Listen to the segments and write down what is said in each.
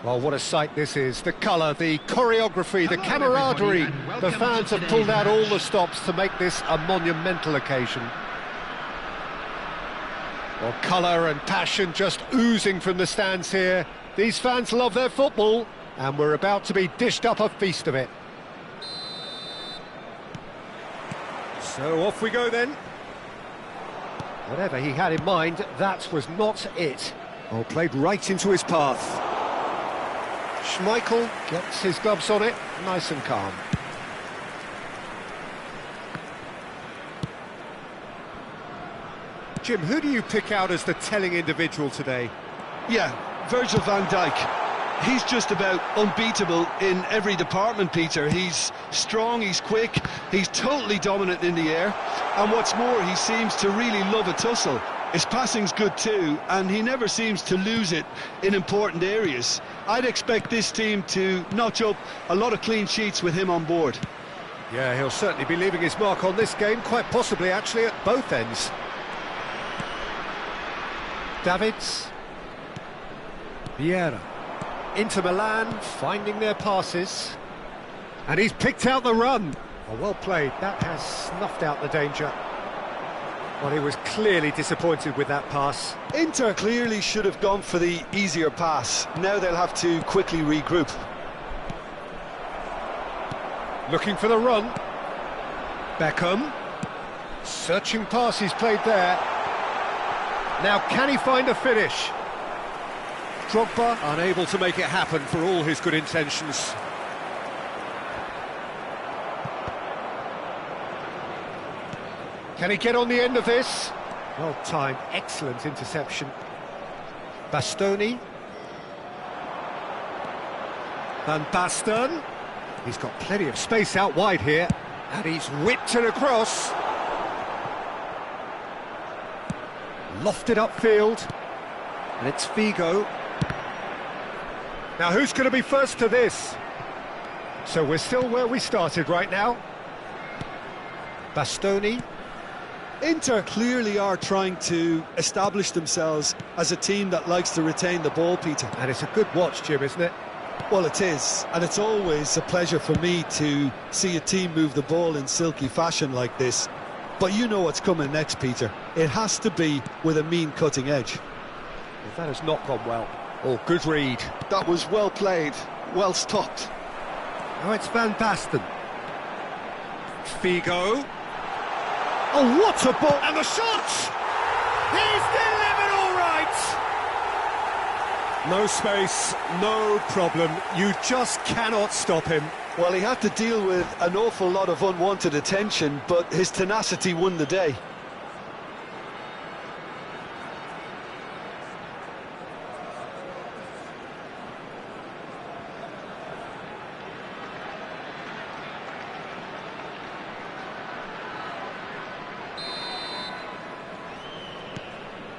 Well, what a sight this is. The colour, the choreography, the camaraderie. The fans have pulled out all the stops to make this a monumental occasion. Well, colour and passion just oozing from the stands here. These fans love their football, and we're about to be dished up a feast of it. So off we go then. Whatever he had in mind, that was not it. Oh, played right into his path. Schmeichel gets his gloves on it, nice and calm. Jim, who do you pick out as the telling individual today? Yeah, Virgil van Dijk. He's just about unbeatable in every department, Peter. He's strong, he's quick, he's totally dominant in the air, and what's more, he seems to really love a tussle. His passing's good too, and he never seems to lose it in important areas. I'd expect this team to notch up a lot of clean sheets with him on board. Yeah, he'll certainly be leaving his mark on this game, quite possibly actually at both ends. Davids. Vieira. Inter Milan finding their passes. And he's picked out the run. Oh, well played. That has snuffed out the danger. Well, he was clearly disappointed with that pass. Inter clearly should have gone for the easier pass. Now they'll have to quickly regroup. Looking for the run. Beckham. Searching pass he's played there. Now can he find a finish? Drogba unable to make it happen for all his good intentions. Can he get on the end of this? Well timed, excellent interception. Bastoni. Van Basten. He's got plenty of space out wide here. And he's whipped it across. Lofted upfield. And it's Figo. Now who's going to be first to this? So we're still where we started right now. Bastoni. Inter clearly are trying to establish themselves as a team that likes to retain the ball, Peter. And it's a good watch, Jim, isn't it? Well, it is, and it's always a pleasure for me to see a team move the ball in silky fashion like this. But you know what's coming next, Peter. It has to be with a mean cutting edge. Well, that has not gone well. Oh, good read. That was well played, well stopped. Now it's Van Basten. Figo. Oh, what a ball! And the shot! He's delivered all right! No space, no problem. You just cannot stop him. Well, he had to deal with an awful lot of unwanted attention, but his tenacity won the day.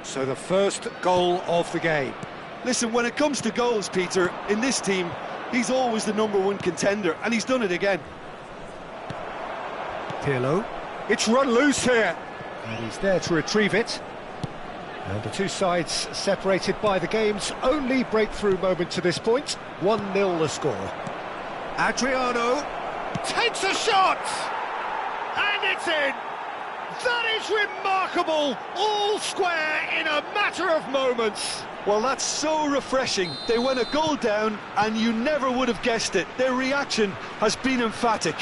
So the first goal of the game. Listen, when it comes to goals, Peter, in this team, he's always the #1 contender, and he's done it again. Pirlo. It's run loose here. And he's there to retrieve it. And the two sides separated by the game's only breakthrough moment to this point. 1-0 the score. Adriano takes a shot! And it's in! That is remarkable! All square in a matter of moments. Well, that's so refreshing. They went a goal down and you never would have guessed it. Their reaction has been emphatic.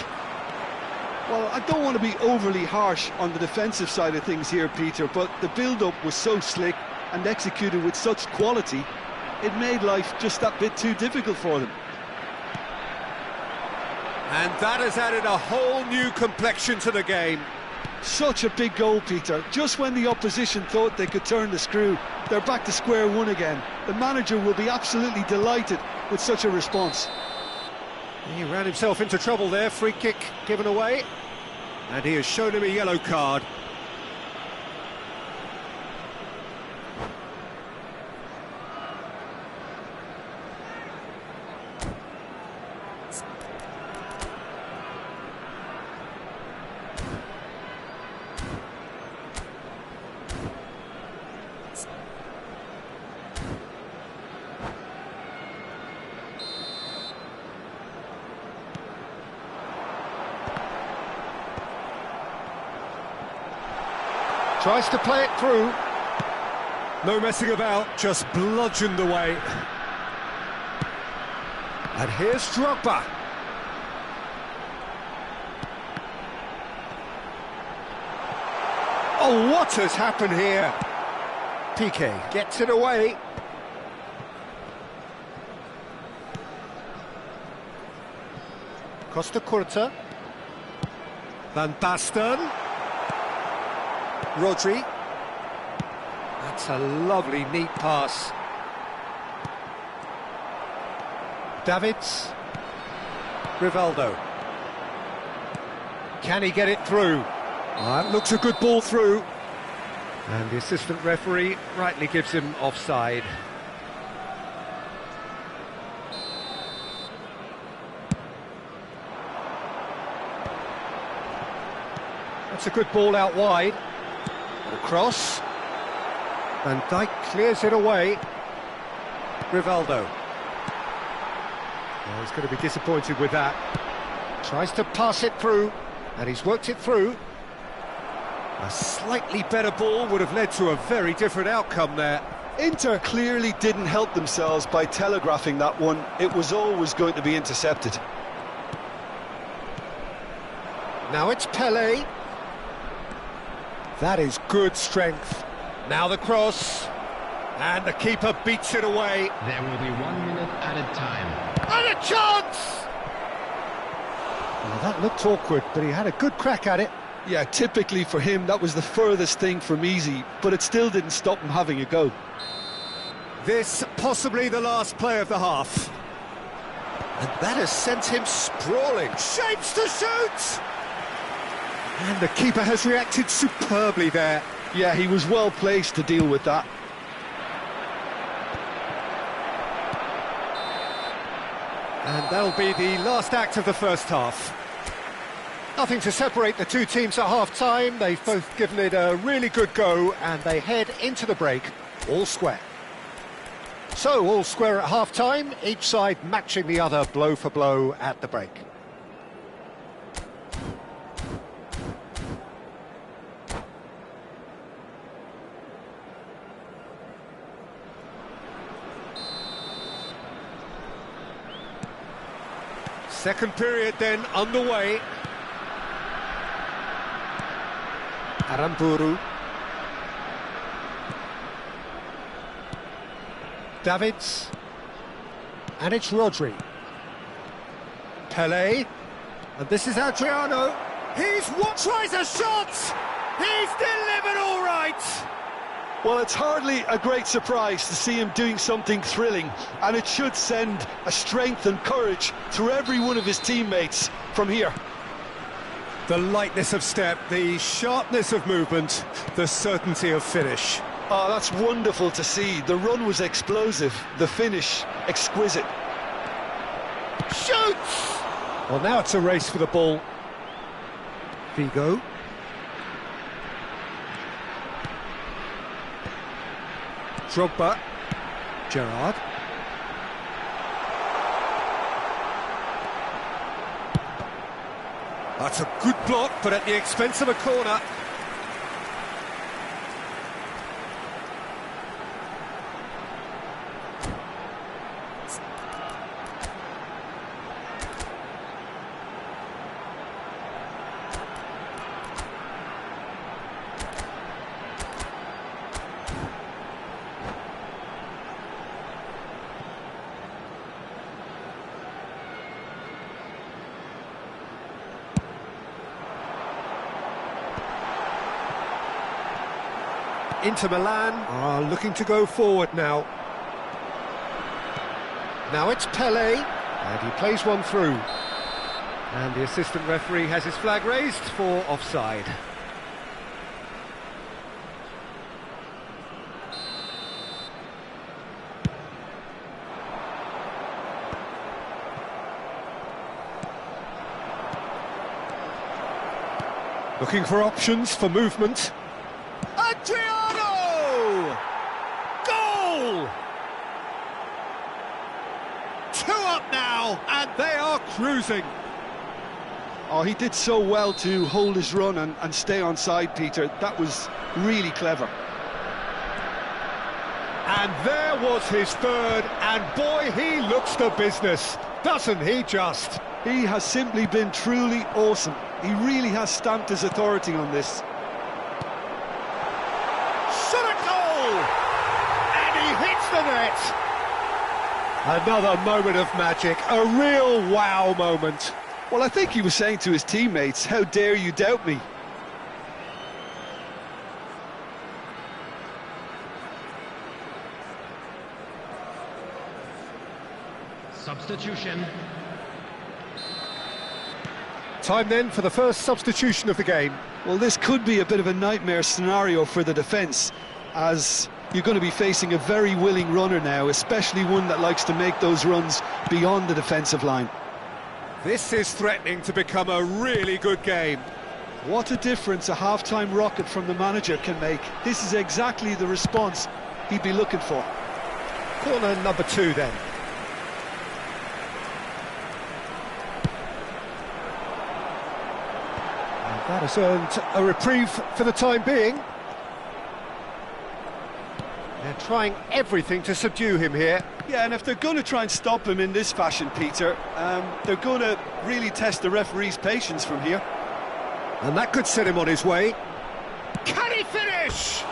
Well, I don't want to be overly harsh on the defensive side of things here, Peter, but the build-up was so slick and executed with such quality, it made life just that bit too difficult for them. And that has added a whole new complexion to the game. Such a big goal, Peter. Just when the opposition thought they could turn the screw, they're back to square one again. The manager will be absolutely delighted with such a response. He ran himself into trouble there, free kick given away. And he has shown him a yellow card. Tries to play it through. No messing about, just bludgeoned away. And here's Drogba. Oh, what has happened here? Piqué gets it away. Costa Curta. Van Basten. Rodri. That's a lovely, neat pass. Davids. Rivaldo. Can he get it through? That looks a good ball through. And the assistant referee rightly gives him offside. That's a good ball out wide. And a cross. Van Dijk clears it away. Rivaldo. Well, he's going to be disappointed with that. Tries to pass it through, and he's worked it through. A slightly better ball would have led to a very different outcome there. Inter clearly didn't help themselves by telegraphing that one. It was always going to be intercepted. Now it's Pelé. That is good strength. Now the cross. And the keeper beats it away. There will be 1 minute added time. And a chance! Well, that looked awkward, but he had a good crack at it. Yeah, typically for him, that was the furthest thing from easy, but it still didn't stop him having a go. This possibly the last play of the half. And that has sent him sprawling. Shapes to shoot! And the keeper has reacted superbly there. Yeah, he was well placed to deal with that. And that'll be the last act of the first half. Nothing to separate the two teams at half-time. They've both given it a really good go, and they head into the break all square. So, all square at half-time, each side matching the other blow for blow at the break. Second period then underway. Aramburu. Davids. And it's Rodri. Pelé. And this is Adriano. He's what tries a shot! He's delivered all right! Well, it's hardly a great surprise to see him doing something thrilling, and it should send a strength and courage through every one of his teammates from here. The lightness of step, the sharpness of movement, the certainty of finish. Oh, that's wonderful to see. The run was explosive, the finish exquisite. Shoots! Well, now it's a race for the ball. Figo. Drogba. Gerrard. That's a good block, but at the expense of a corner. Inter Milan are looking to go forward now. Now it's Pelé, and he plays one through. And the assistant referee has his flag raised for offside. Looking for options for movement. Adriano! Goal! 2 up now, and they are cruising. Oh, he did so well to hold his run and stay onside, Peter. That was really clever. And there was his third, and boy, he looks the business, doesn't he just? He has simply been truly awesome. He really has stamped his authority on this. Shot a goal! And he hits the net! Another moment of magic, a real wow moment. Well, I think he was saying to his teammates, how dare you doubt me? Substitution. Time then for the first substitution of the game. Well, this could be a bit of a nightmare scenario for the defence, as you're going to be facing a very willing runner now, especially one that likes to make those runs beyond the defensive line. This is threatening to become a really good game. What a difference a half-time rocket from the manager can make. This is exactly the response he'd be looking for. Corner number 2 then. And that has earned a reprieve for the time being. They're trying everything to subdue him here. Yeah, and if they're going to try and stop him in this fashion, Peter, they're going to really test the referee's patience from here. And that could set him on his way. Can he finish?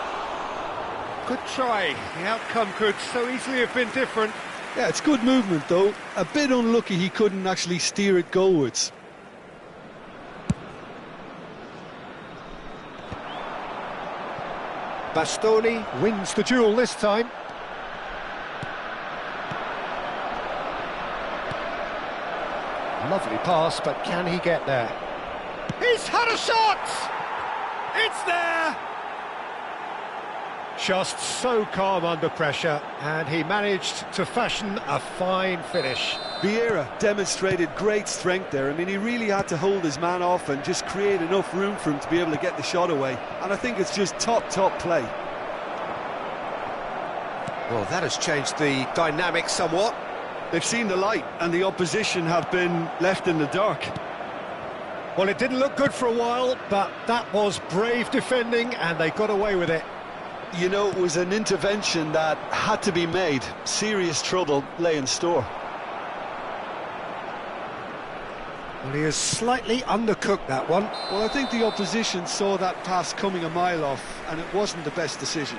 Good try. The outcome could so easily have been different. Yeah, it's good movement, though. A bit unlucky he couldn't actually steer it goalwards. Bastoni wins the duel this time. Lovely pass, but can he get there? He's had a shot! It's there! Just so calm under pressure, and he managed to fashion a fine finish. Vieira demonstrated great strength there. I mean, he really had to hold his man off and just create enough room for him to be able to get the shot away. And I think it's just top play. Well, that has changed the dynamic somewhat. They've seen the light, and the opposition have been left in the dark. Well, it didn't look good for a while, but that was brave defending, and they got away with it. You know, it was an intervention that had to be made. Serious trouble lay in store. Well, he has slightly undercooked that one. Well, I think the opposition saw that pass coming a mile off, and it wasn't the best decision.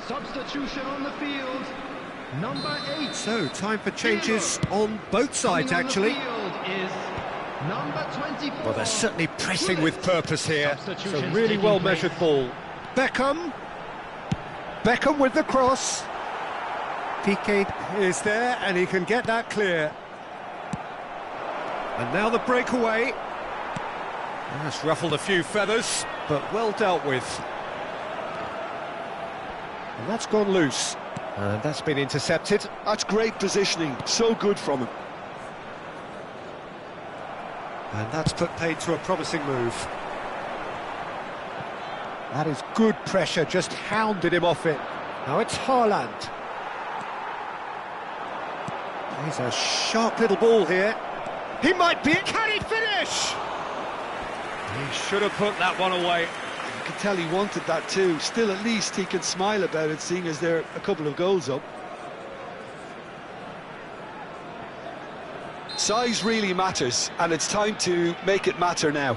Substitution on the field. Number 8. So, time for changes on both sides, actually. Is number 24. Well, they're certainly pressing with purpose here. So, Substitutions really taking well-measured place. ball. Beckham. Beckham with the cross. Piqué is there, and he can get that clear. And now the breakaway. That's ruffled a few feathers, but well dealt with. And that's gone loose. And that's been intercepted. That's great positioning, so good from him. And that's put paid to a promising move. That is good pressure, just hounded him off it. Now it's Haaland. He's a sharp little ball here. He might be it. Can he finish? He should have put that one away. You could tell he wanted that too. Still, at least he can smile about it, seeing as they're a couple of goals up. Size really matters, and it's time to make it matter now.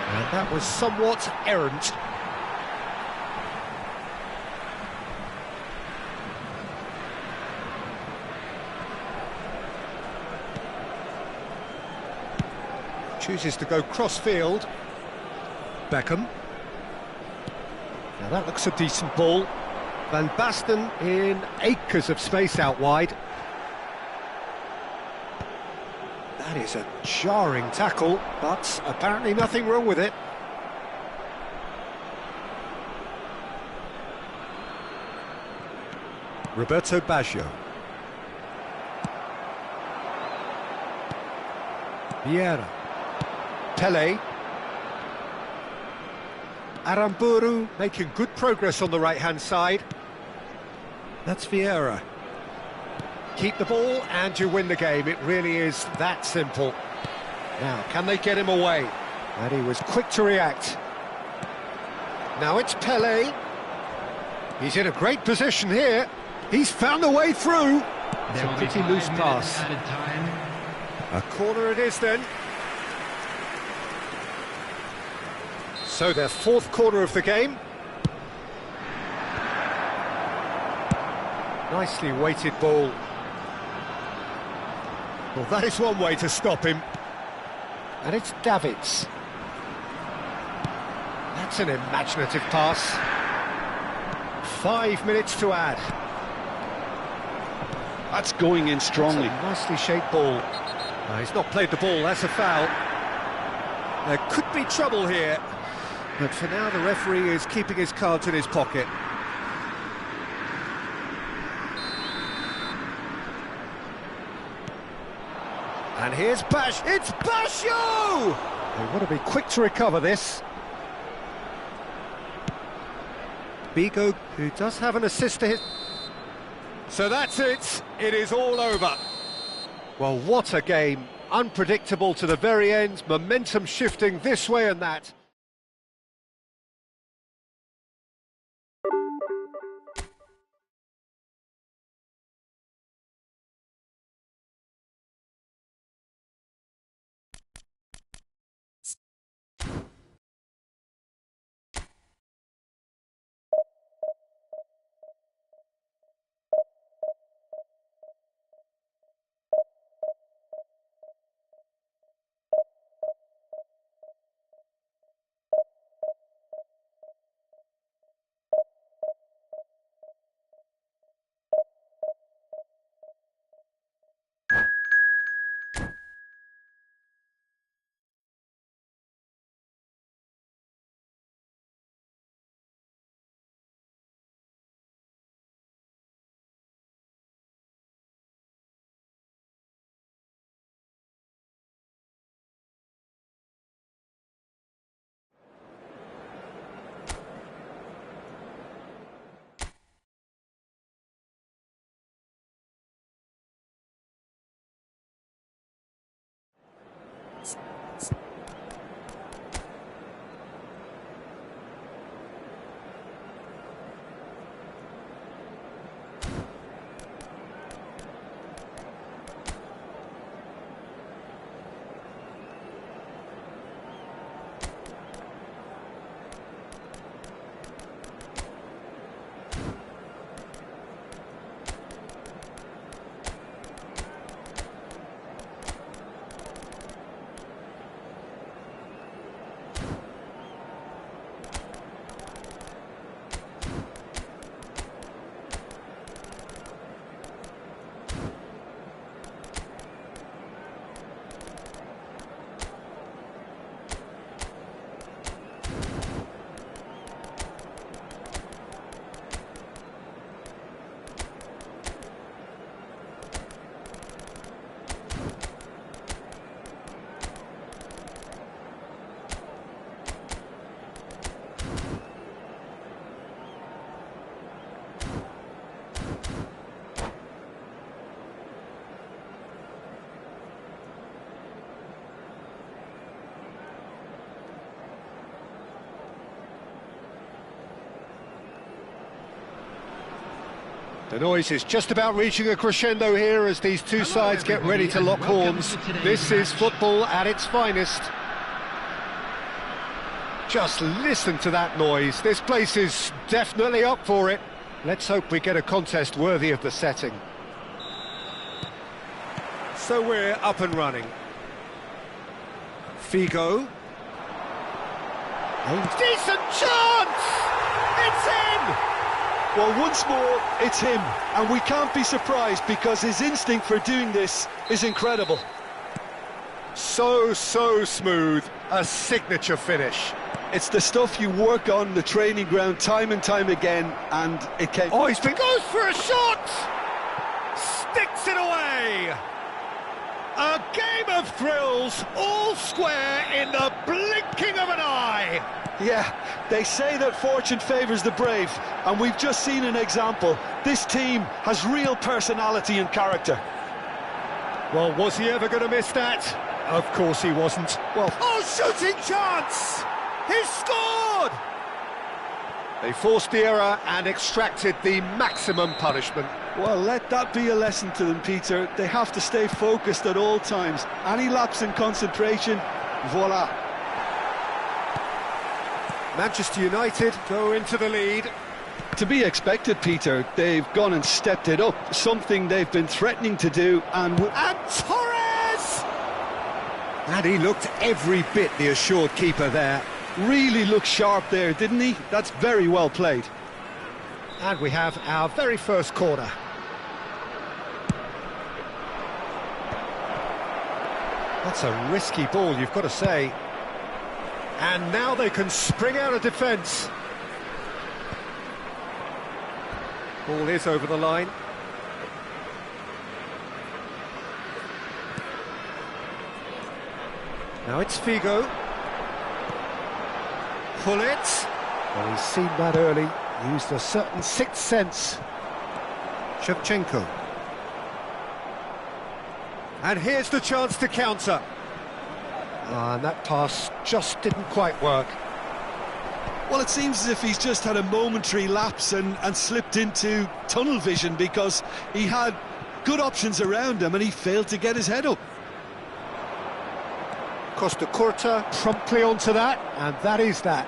And that was somewhat errant. Chooses to go cross-field. Beckham. Now that looks a decent ball. Van Basten in acres of space out wide. That is a jarring tackle, but apparently nothing wrong with it. Roberto Baggio. Vieira. Pele. Aramburu making good progress on the right-hand side. That's Vieira. Keep the ball and you win the game. It really is that simple. Now, can they get him away? And he was quick to react. Now it's Pele. He's in a great position here. He's found a way through. It's a pretty loose pass. A corner it is then. So their fourth corner of the game. Nicely weighted ball. Well, that is one way to stop him. And it's Davids. That's an imaginative pass. 5 minutes to add. That's going in strongly. Nicely shaped ball. He's not played the ball, that's a foul. There could be trouble here. But for now, the referee is keeping his cards in his pocket. And here's Bash. It's Baggio! They want to be quick to recover this. Bigo, who does have an assist to his... So that's it. It is all over. Well, what a game. Unpredictable to the very end. Momentum shifting this way and that. The noise is just about reaching a crescendo here as these two sides get ready to lock horns. This is football at its finest. Just listen to that noise. This place is definitely up for it. Let's hope we get a contest worthy of the setting. So we're up and running. Figo. And decent chance! It's in! Well, once more, it's him, and we can't be surprised because his instinct for doing this is incredible. So smooth, a signature finish. It's the stuff you work on the training ground time and time again, and it came... Oh, goes for a shot! Sticks it away! A game of thrills, all square in the blinking of an eye! Yeah, they say that fortune favours the brave, and we've just seen an example. This team has real personality and character. Well, was he ever going to miss that? Of course he wasn't. Well, oh, shooting chance! He's scored! They forced the error and extracted the maximum punishment. Well, let that be a lesson to them, Peter. They have to stay focused at all times. Any lapse in concentration, voila. Manchester United go into the lead. To be expected, Peter. They've gone and stepped it up, something they've been threatening to do, and Torres! And he looked every bit the assured keeper there. Really looked sharp there, didn't he? That's very well played. And we have our very first corner. That's a risky ball, you've got to say. And now they can spring out of defence. Ball is over the line. Now it's Figo. Pull it. Well, he's seen that early. Used a certain sixth sense. Shevchenko. And here's the chance to counter. And that pass just didn't quite work. Well, it seems as if he's just had a momentary lapse and slipped into tunnel vision because he had good options around him and he failed to get his head up. Costa Curta promptly onto that, and that is that.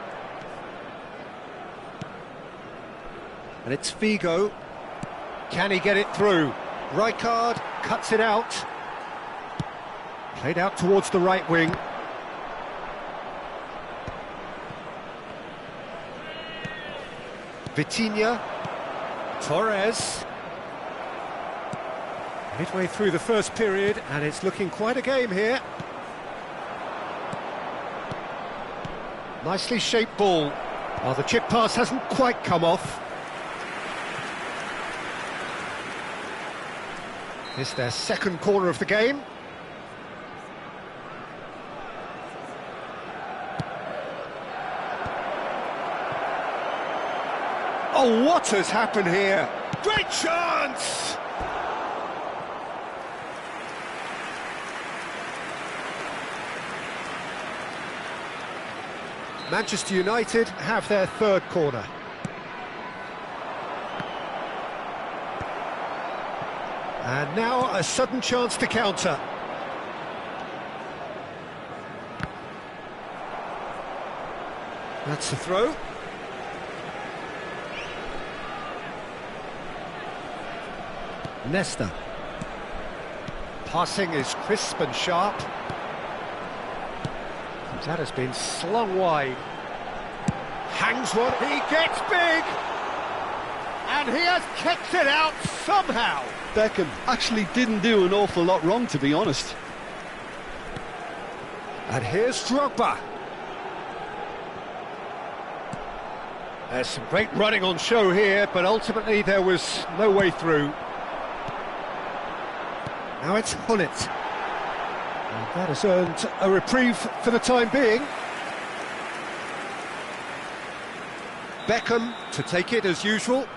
And it's Figo. Can he get it through? Rijkaard cuts it out. Played out towards the right wing. Vitinha. Torres. Midway through the first period, and it's looking quite a game here. Nicely shaped ball. Oh, the chip pass hasn't quite come off. It's their second corner of the game. Oh, what has happened here? Great chance! Manchester United have their third corner. And now a sudden chance to counter. That's the throw. Nesta. Passing is crisp and sharp. That has been slung wide. Hangs one, he gets big! And he has kept it out somehow. Beckham actually didn't do an awful lot wrong, to be honest. And here's Drogba. There's some great running on show here, but ultimately there was no way through. Now it's Hullet. And that has earned a reprieve for the time being. Beckham to take it as usual.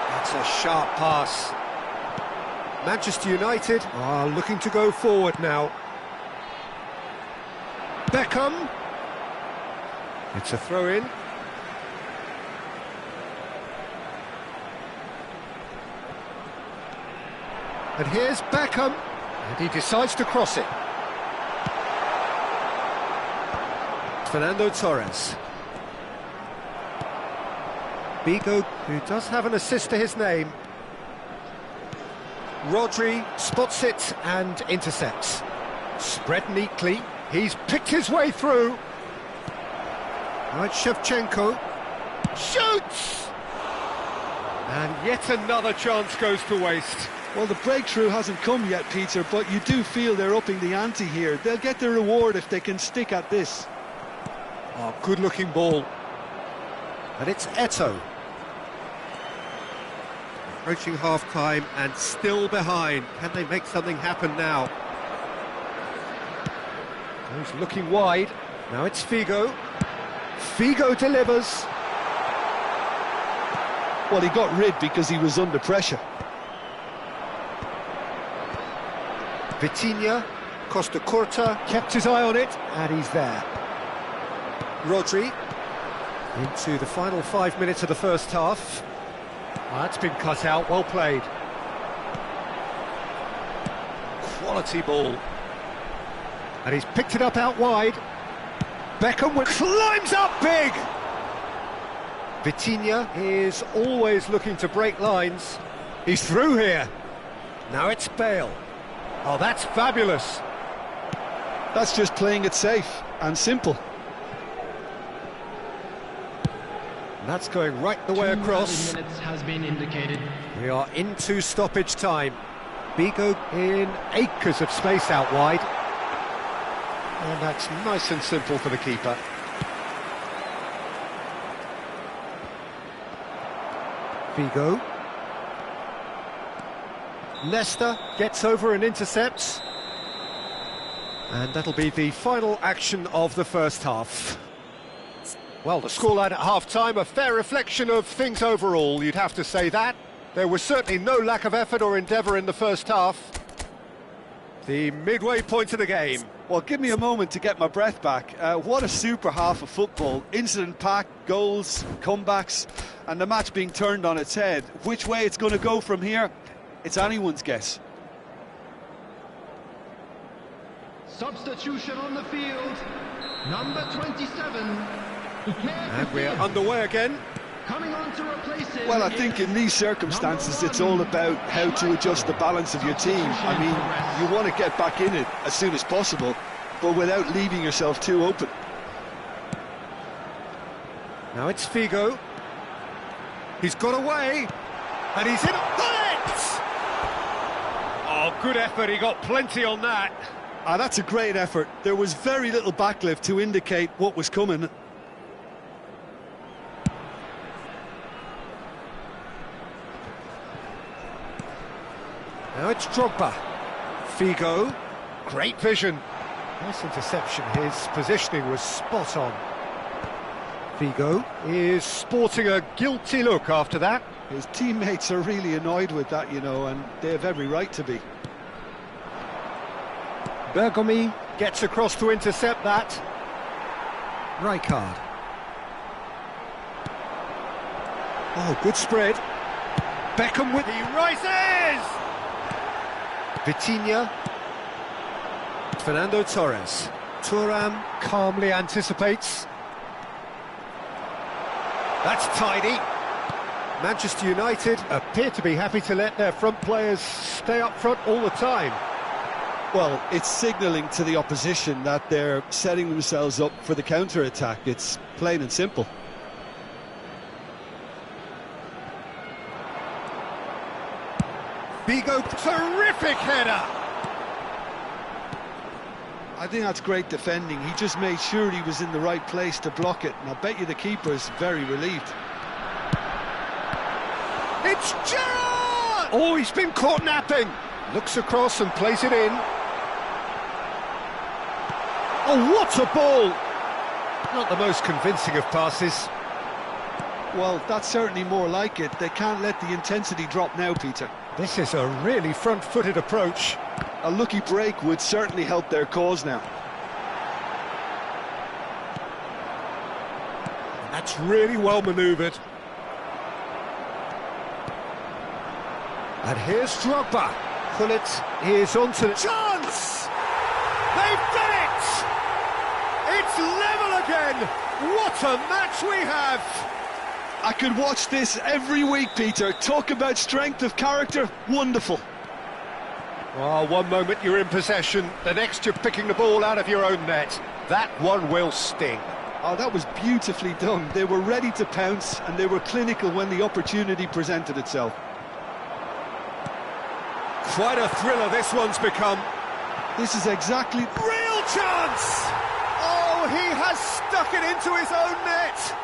That's a sharp pass. Manchester United are looking to go forward now. Beckham. It's a throw-in. And here's Beckham, and he decides to cross it. Fernando Torres. Figo, who does have an assist to his name. Rodri spots it and intercepts. Spread neatly, he's picked his way through. Right, Shevchenko shoots! And yet another chance goes to waste. Well, the breakthrough hasn't come yet, Peter, but you do feel they're upping the ante here. They'll get the reward if they can stick at this. Oh, good-looking ball. And it's Eto'o. Approaching half-time and still behind. Can they make something happen now? He's looking wide. Now it's Figo. Figo delivers. Well, he got rid because he was under pressure. Vitinha, Costa Curta, kept his eye on it, and he's there. Rodri, into the final 5 minutes of the first half. Well, that's been cut out, well played. Quality ball. And he's picked it up out wide. Beckham climbs up big! Vitinha is always looking to break lines. He's through here. Now it's Bale. Oh, that's fabulous. That's just playing it safe and simple. And that's going right the way across. 2 minutes has been indicated. We are into stoppage time. Figo in acres of space out wide. And that's nice and simple for the keeper. Figo. Leicester gets over and intercepts. And that'll be the final action of the first half. Well, the scoreline at half-time, a fair reflection of things overall, you'd have to say that. There was certainly no lack of effort or endeavour in the first half. The midway point of the game. Well, give me a moment to get my breath back. What a super half of football. Incident-packed, goals, comebacks, and the match being turned on its head. Which way it's going to go from here, it's anyone's guess. Substitution on the field. Number 27. And we're underway again. Coming on to replace him. Well, I think in these circumstances it's all about how to adjust the balance of your team. I mean, you want to get back in it as soon as possible, but without leaving yourself too open. Now it's Figo. He's got away, and he's in. Got it! Oh, good effort, he got plenty on that. Ah, that's a great effort. There was very little backlift to indicate what was coming. Now it's Drogba. Figo, great vision. Nice interception, his positioning was spot on. Figo is sporting a guilty look after that. His teammates are really annoyed with that, you know, and they have every right to be. Bergomi gets across to intercept that. Rijkaard. Oh, good spread. Beckham with... He rises! Vitinha. Fernando Torres. Thuram calmly anticipates. That's tidy. Manchester United appear to be happy to let their front players stay up front all the time. Well, it's signalling to the opposition that they're setting themselves up for the counter-attack. It's plain and simple. Figo, terrific header! I think that's great defending. He just made sure he was in the right place to block it, and I bet you the keeper's very relieved. It's Gerrard! Oh, he's been caught napping. Looks across and plays it in. Oh, what a ball! Not the most convincing of passes. Well, that's certainly more like it. They can't let the intensity drop now, Peter. This is a really front-footed approach. A lucky break would certainly help their cause now. That's really well manoeuvred. And here's Drogba. Gullit is on to the chance! They've done it! It's level again! What a match we have! I could watch this every week, Peter. Talk about strength of character. Wonderful. Well, one moment you're in possession, the next you're picking the ball out of your own net. That one will sting. Oh, that was beautifully done. They were ready to pounce, and they were clinical when the opportunity presented itself. Quite a thriller this one's become. This is exactly... Real chance! Oh, he has stuck it into his own net!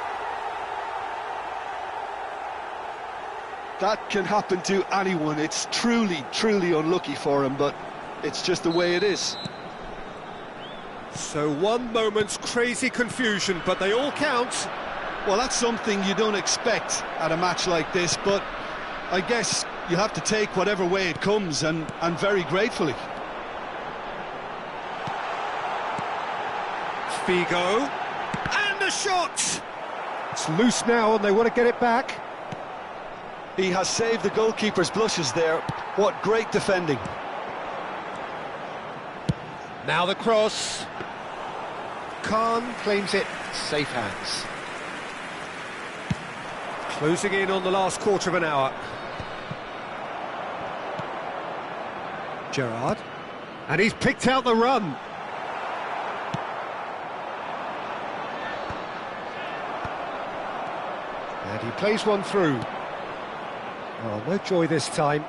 That can happen to anyone. It's truly, truly unlucky for him, but it's just the way it is. So one moment's crazy confusion, but they all count. Well, that's something you don't expect at a match like this, but I guess you have to take whatever way it comes, and very gratefully. Figo, and the shot! It's loose now and they want to get it back. He has saved the goalkeeper's blushes there. What great defending. Now the cross. Khan claims it, safe hands. Closing in on the last quarter of an hour. Gerrard, and he's picked out the run. And he plays one through. Oh, no joy this time.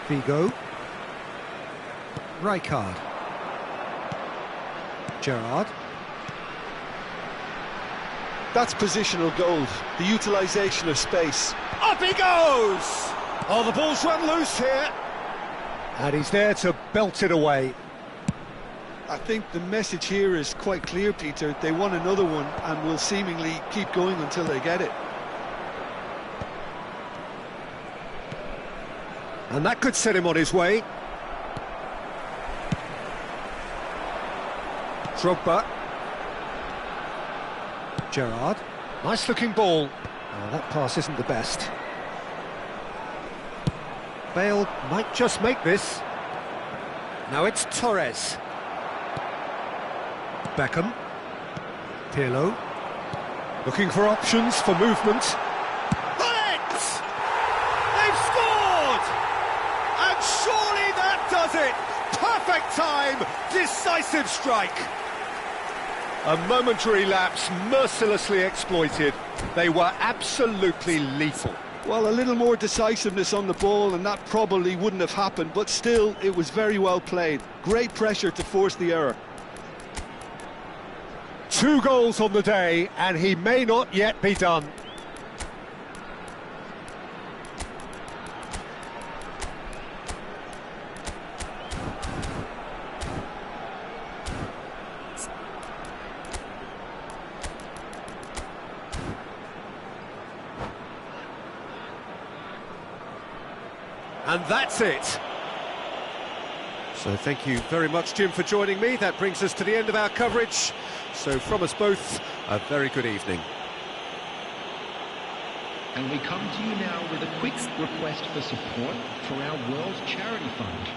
Figo. Rijkaard. Gerrard. That's positional gold, the utilisation of space. Up he goes! Oh, the ball's run loose here. And he's there to belt it away. I think the message here is quite clear, Peter. They want another one and will seemingly keep going until they get it. And that could set him on his way. Drogba. Gerrard. Nice looking ball. Oh, that pass isn't the best. Bale might just make this. Now it's Torres. Beckham. Pirlo. Looking for options for movement. Hit! They've scored! And surely that does it! Perfect time! Decisive strike! A momentary lapse mercilessly exploited. They were absolutely lethal. Well, a little more decisiveness on the ball and that probably wouldn't have happened, but still, it was very well played. Great pressure to force the error. 2 goals on the day, and he may not yet be done. And that's it. So thank you very much, Jim, for joining me. That brings us to the end of our coverage. So from us both, a very good evening. And we come to you now with a quick request for support for our World Charity Fund.